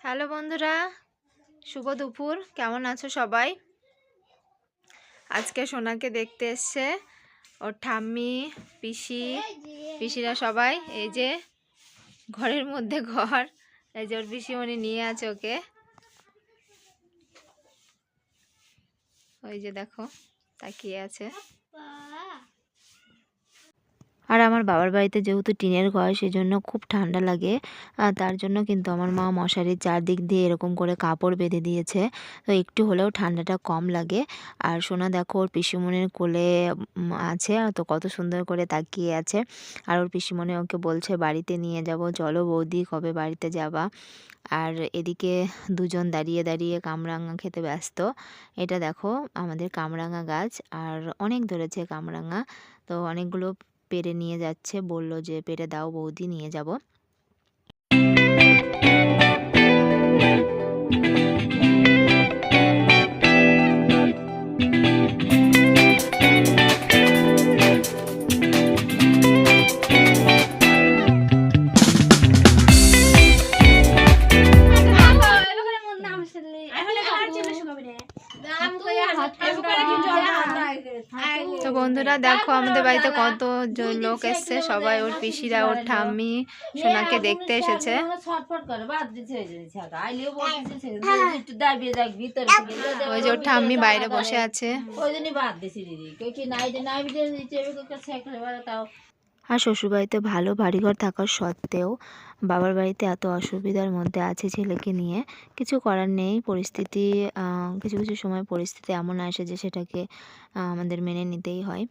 Hello বন্ধুরা, শুভ দুপুর। কেমন আছো সবাই? আজকে সোনাকে দেখতে এসছে ওর ঠাম্মি, পিসিরা সবাই। এই যে ঘরের মধ্যে ঘর, এই যে ওর পিসিমণি নিয়ে আছে ওকে। ওই যে দেখো তাকিয়ে আছে। আর আমার বাবার বাড়িতে যেহেতু টিনের ঘর, সেজন্য খুব ঠান্ডা লাগে। তার জন্য কিন্তু আমার মা মশারির চারদিক দিয়ে এরকম করে কাপড় বেঁধে দিয়েছে, তো একটু হলেও ঠান্ডাটা কম লাগে। আর সোনা দেখো ওর পিসিমণির কোলে আছে, তো কত সুন্দর করে তাকিয়ে আছে। আর ওর পিসিমণি ওকে বলছে বাড়িতে নিয়ে যাব, চলো বৌদি কবে বাড়িতে যাবা। আর এদিকে দুজন দাঁড়িয়ে দাঁড়িয়ে কামরাঙা খেতে ব্যস্ত। এটা দেখো আমাদের কামরাঙা গাছ, আর অনেক ধরেছে কামরাঙা, তো অনেকগুলো পেড়ে নিয়ে যাচ্ছে, বলল যে পেড়ে দাও বৌদি, নিয়ে যাব। তো বন্ধুরা দেখো আমাদের বাড়িতে কত লোক এসছে, সবাই ওর পিসিরা, ওর ঠাম্মি সোনাকে দেখতে এসেছে। ওই যে ওর ঠাম্মি বাইরে বসে আছে। আর শ্বশুরবাড়িতে ভালো বাড়িঘর থাকা সত্ত্বেও বাবার বাড়িতে এত অসুবিধার মধ্যে আছে ছেলেকে নিয়ে। কিছু করার নেই, পরিস্থিতি কিছু কিছু সময় পরিস্থিতি এমন আসে যে সেটাকে আমাদের মেনে নিতেই হয়।